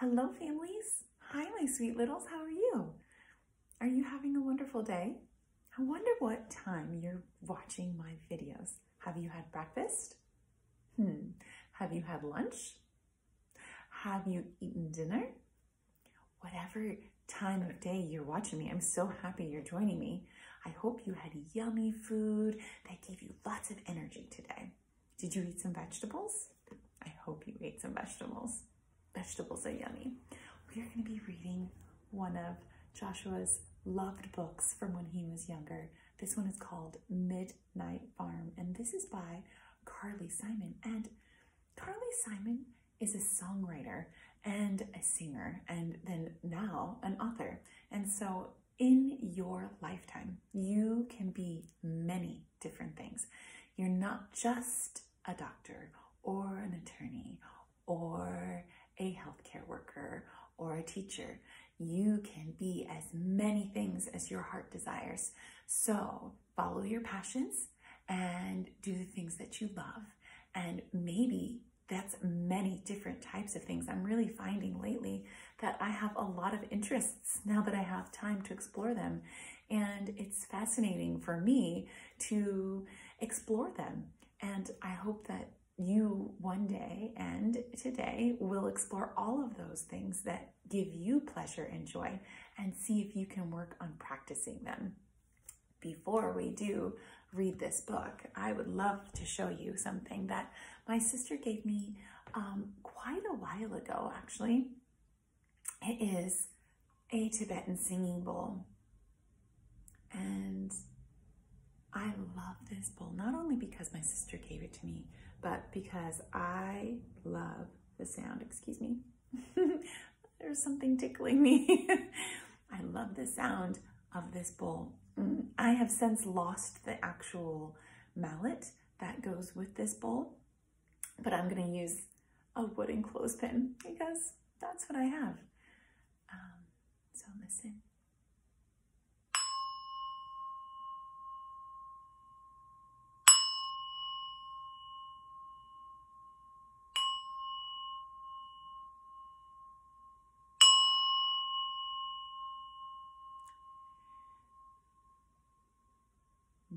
Hello, families. Hi, my sweet littles. How are you? Are you having a wonderful day? I wonder what time you're watching my videos. Have you had breakfast? Have you had lunch? Have you eaten dinner? Whatever time of day you're watching me, I'm so happy you're joining me. I hope you had yummy food that gave you lots of energy today. Did you eat some vegetables? I hope you ate some vegetables. Vegetables are yummy. We are going to be reading one of Joshua's loved books from when he was younger. This one is called Midnight Farm, and this is by Carly Simon. And Carly Simon is a songwriter and a singer, and then now an author. And so in your lifetime, you can be many different things. You're not just a doctor or an attorney or a healthcare worker or a teacher. You can be as many things as your heart desires. So follow your passions and do the things that you love. And maybe that's many different types of things. I'm really finding lately that I have a lot of interests now that I have time to explore them. And it's fascinating for me to explore them. And I hope that you one day and today will explore all of those things that give you pleasure and joy and see if you can work on practicing them. Before we do read this book, I would love to show you something that my sister gave me quite a while ago, actually. It is a Tibetan singing bowl. And I love this bowl, not only because my sister gave it to me, but because I love the sound. Excuse me. There's something tickling me. I love the sound of this bowl. I have since lost the actual mallet that goes with this bowl, but I'm going to use a wooden clothespin because that's what I have. So listen.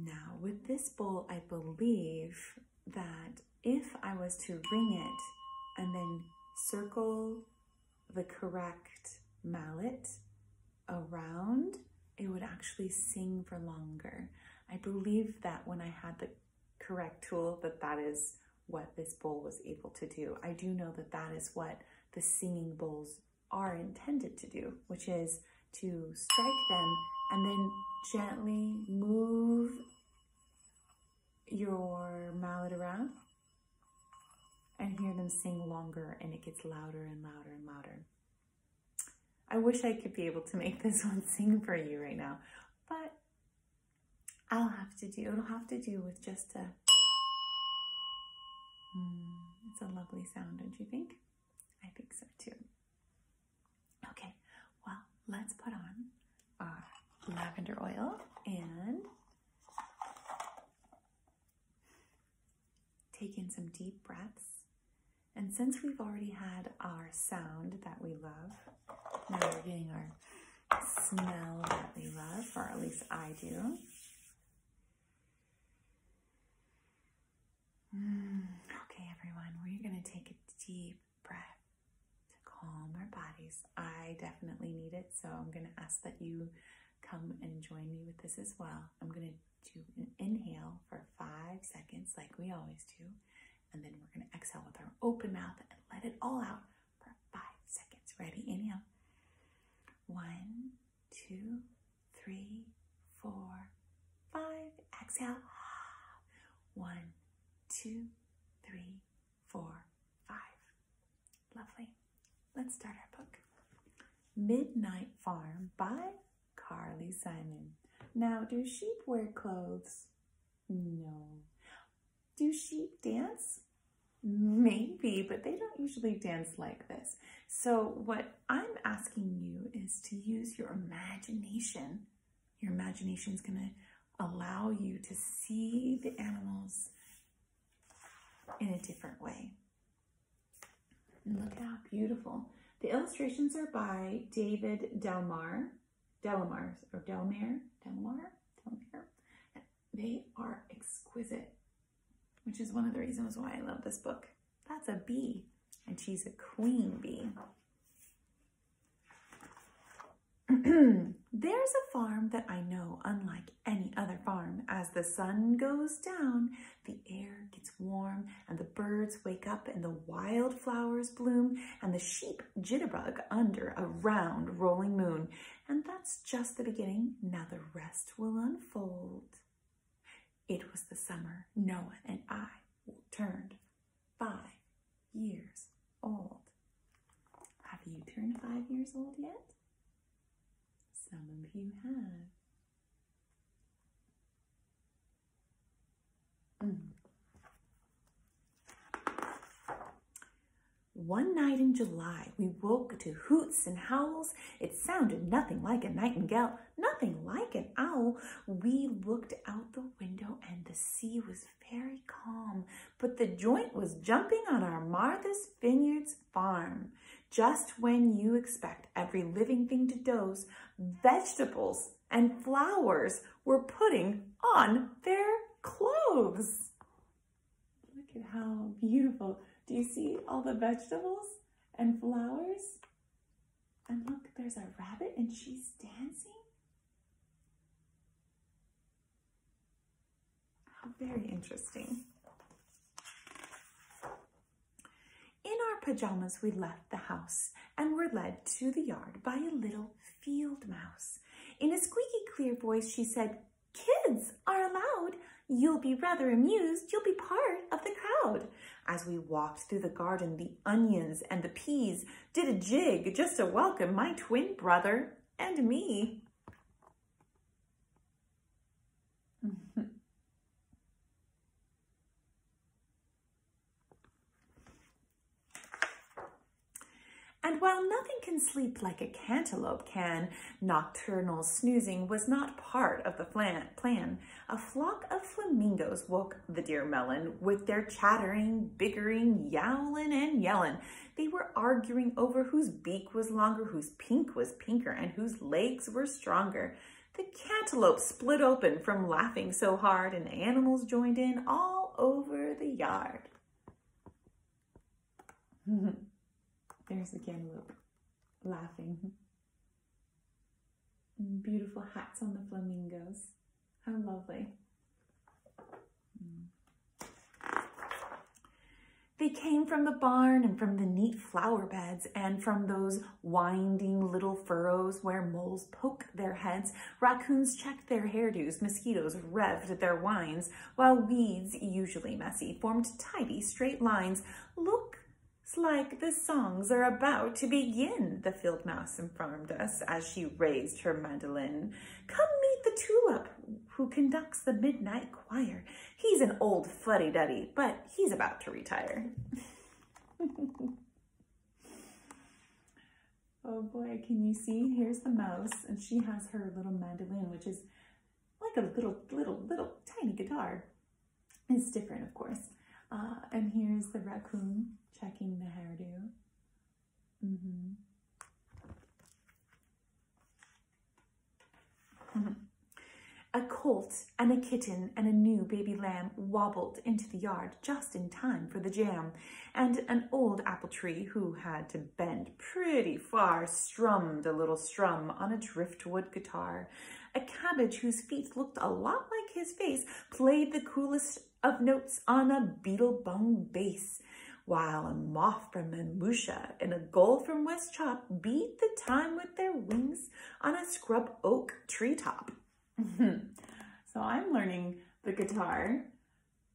Now, with this bowl, I believe that if I was to ring it and then circle the correct mallet around, it would actually sing for longer. I believe that when I had the correct tool, that is what this bowl was able to do. I do know that that is what the singing bowls are intended to do, which is to strike them and then gently move your mallet around and hear them sing longer, and it gets louder and louder and louder. I wish I could be able to make this one sing for you right now, but it'll have to do with just a, it's a lovely sound, don't you think? I think so too. Okay, well, let's put on our lavender oil and take in some deep breaths. And since we've already had our sound that we love, now we're getting our smell that we love, or at least I do. Okay, everyone, we're going to take a deep breath to calm our bodies. I definitely need it, so I'm going to ask that you come and join me with this as well. I'm going to do an inhale for 5 seconds like we always do, and then we're going to exhale with our open mouth and let it all out for 5 seconds. Ready? Inhale. 1, 2, 3, 4, 5. Exhale. 1, 2, 3, 4, 5. Lovely. Let's start our book. Midnight Farm by Carly Simon. Now, do sheep wear clothes? No. Do sheep dance? Maybe, but they don't usually dance like this. So what I'm asking you is to use your imagination. Your imagination is going to allow you to see the animals in a different way. And look at how beautiful The illustrations are by David Delmar. They are exquisite, which is one of the reasons why I love this book. That's a bee, and she's a queen bee. There's a farm that I know unlike any other farm. As the sun goes down, the air gets warm and the birds wake up and the wildflowers bloom and the sheep jitterbug under a round rolling moon. And that's just the beginning. Now the rest will unfold. It was the summer Noah and I turned 5 years old. Have you turned 5 years old yet? Some of you have. One night in July, we woke to hoots and howls. It sounded nothing like a nightingale, nothing like an owl. We looked out the window and the sea was very calm, but the joint was jumping on our Martha's Vineyards farm. Just when you expect every living thing to doze, vegetables and flowers were putting on their clothes. Look at how beautiful. Do you see all the vegetables and flowers? And look, there's a rabbit and she's dancing. How very interesting. In our pajamas, we left the house and were led to the yard by a little field mouse. In a squeaky clear voice, she said, "Kids are allowed. You'll be rather amused. You'll be part of the crowd." As we walked through the garden, the onions and the peas did a jig just to welcome my twin brother and me. And while nothing can sleep like a cantaloupe can, nocturnal snoozing was not part of the plan. A flock of flamingos woke the dear melon with their chattering, bickering, yowling and yelling. They were arguing over whose beak was longer, whose pink was pinker, and whose legs were stronger. The cantaloupe split open from laughing so hard, and animals joined in all over the yard. There's the cantaloupe laughing. Beautiful hats on the flamingos. How lovely. They came from the barn and from the neat flower beds and from those winding little furrows where moles poke their heads, raccoons checked their hairdos, mosquitoes revved their whines, while weeds, usually messy, formed tidy straight lines. Looks like the songs are about to begin, the field mouse informed us as she raised her mandolin. Come meet the tulip who conducts the midnight choir. He's an old fuddy-duddy, but he's about to retire. Oh boy, can you see? Here's the mouse, and she has her little mandolin, which is like a little tiny guitar. It's different, of course. And here's the raccoon checking the hairdo. A colt and a kitten and a new baby lamb wobbled into the yard just in time for the jam, and an old apple tree who had to bend pretty far strummed a little strum on a driftwood guitar. A cabbage whose feet looked a lot like his face played the coolest of notes on a beetle-bung bass, while a moth from Mamusha and a gull from West Chop beat the time with their wings on a scrub oak treetop. So I'm learning the guitar,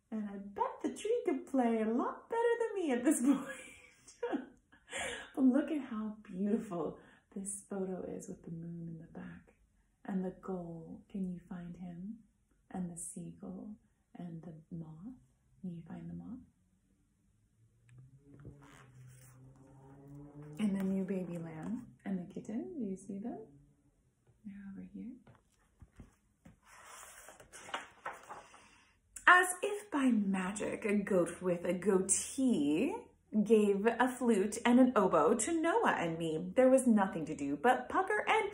and I bet the tree could play a lot better than me at this point. But look at how beautiful this photo is with the moon in the back. And the gull, can you find him? And the seagull and the moth. Can you find the moth? And the new baby lamb and the kitten. Do you see them? They're over here. As if by magic, a goat with a goatee gave a flute and an oboe to Noah and me. There was nothing to do but pucker and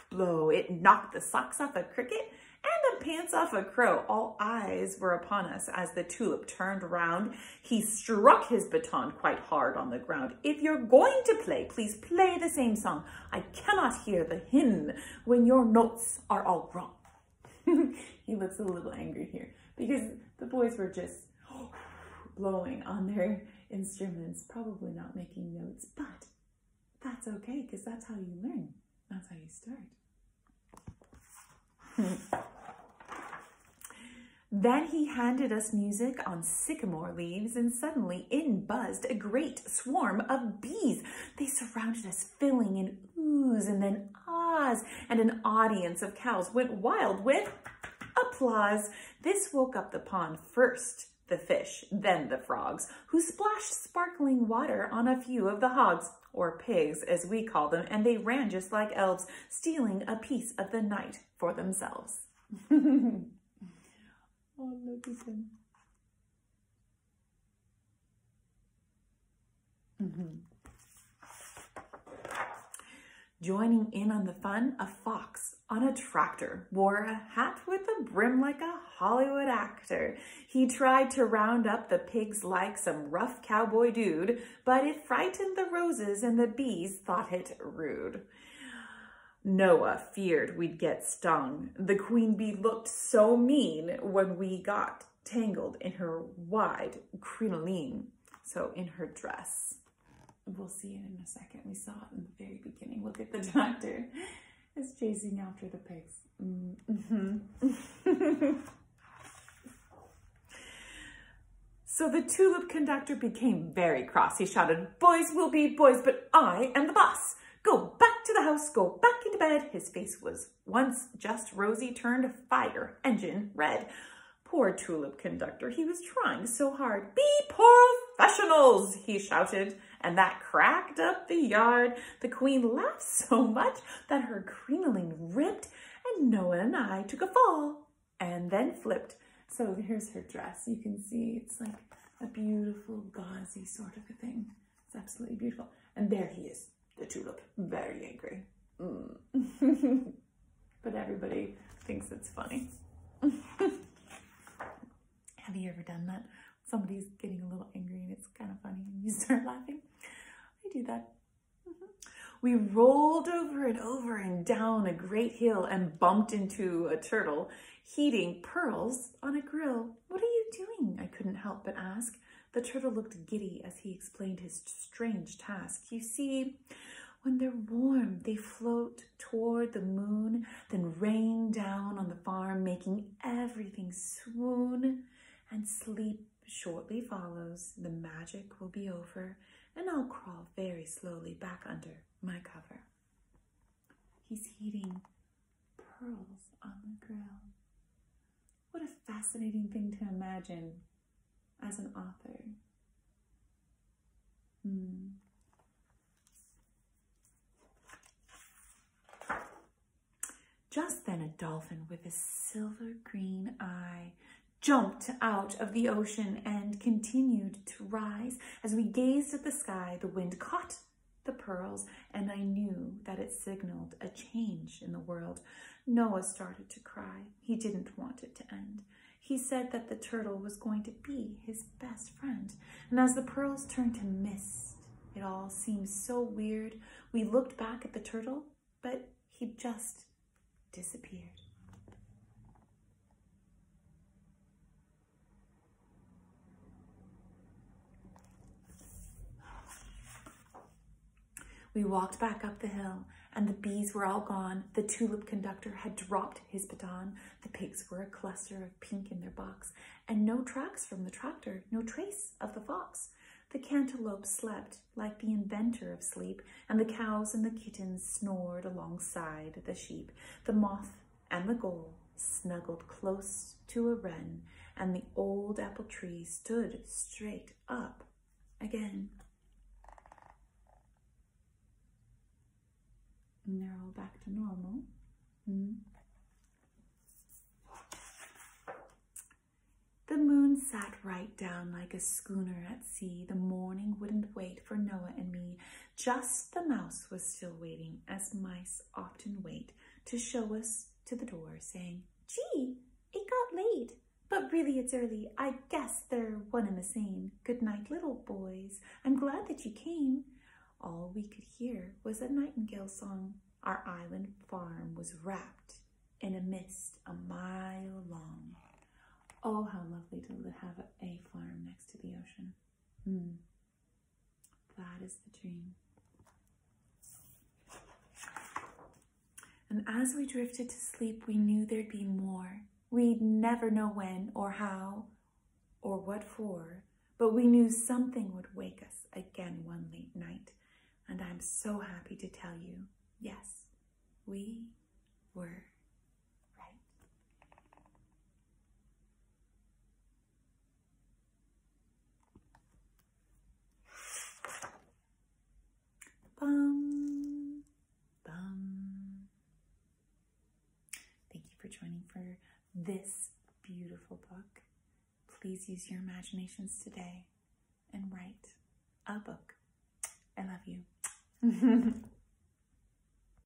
blow. It knocked the socks off a cricket and the pants off a crow. All eyes were upon us as the tulip turned around. He struck his baton quite hard on the ground. If you're going to play, please play the same song. I cannot hear the hymn when your notes are all wrong. He looks a little angry here because the boys were just blowing on their instruments, probably not making notes, but that's okay because that's how you learn. That's how you start. Then he handed us music on sycamore leaves, and suddenly in buzzed a great swarm of bees. They surrounded us, filling in oohs and then ahs, and an audience of cows went wild with applause. This woke up the pond, first the fish, then the frogs, who splashed sparkling water on a few of the hogs, or pigs as we call them, and they ran just like elves, stealing a piece of the night for themselves. Oh, look at them. Joining in on the fun, a fox on a tractor wore a hat with a brim like a Hollywood actor. He tried to round up the pigs like some rough cowboy dude, but it frightened the roses and the bees thought it rude. Noah feared we'd get stung. The queen bee looked so mean when we got tangled in her wide crinoline, so in her dress. We'll see it in a second. We saw it in the very beginning. Look at the tractor. It's chasing after the pigs. So the tulip conductor became very cross. He shouted, "Boys will be boys, but I am the boss. Go back to the house, go back into bed." His face was once just rosy, turned fire engine red. Poor tulip conductor, he was trying so hard. "Be professionals," he shouted, and that cracked up the yard. The queen laughed so much that her crinoline ripped, and Noah and I took a fall and then flipped. So here's her dress. You can see it's like a beautiful gauzy sort of a thing. It's absolutely beautiful. And there he is, the tulip, very angry. But everybody thinks it's funny. Have you ever done that? Somebody's getting a little angry and it's kind of funny and you start laughing. I do that. We rolled over and down a great hill and bumped into a turtle heating pearls on a grill. "What are you doing?" I couldn't help but ask. The turtle looked giddy as he explained his strange task. "You see, when they're warm, they float toward the moon, then rain down on the farm, making everything swoon, and sleep shortly follows. The magic will be over, and I'll crawl very slowly back under my cover." He's heating pearls on the grill. What a fascinating thing to imagine as an author. Just then a dolphin with a silver green eye jumped out of the ocean and continued to rise. As we gazed at the sky, the wind caught the pearls, and I knew that it signaled a change in the world. Noah started to cry. He didn't want it to end. He said that the turtle was going to be his best friend. And as the pearls turned to mist, it all seemed so weird. We looked back at the turtle, but he just disappeared. We walked back up the hill, and the bees were all gone. The tulip conductor had dropped his baton. The pigs were a cluster of pink in their box, and no tracks from the tractor, no trace of the fox. The cantaloupe slept like the inventor of sleep, and the cows and the kittens snored alongside the sheep. The moth and the gull snuggled close to a wren, and the old apple tree stood straight up again. And they're all back to normal. The moon moon sat right down like a schooner at sea. The morning wouldn't wait for Noah and me. Just the mouse was still waiting, as mice often wait, to show us to the door, saying, "Gee, it got late. But really it's early. I guess they're one and the same. Good night, little boys. I'm glad that you came." All we could hear was a nightingale song. Our island farm was wrapped in a mist a mile long. Oh, how lovely to have a farm next to the ocean. That is the dream. And as we drifted to sleep, we knew there'd be more. We'd never know when or how or what for, but we knew something would wake us again one late night. And I'm so happy to tell you, yes, we were right. Bum, bum. Thank you for joining for this beautiful book. Please use your imaginations today and write a book. I love you.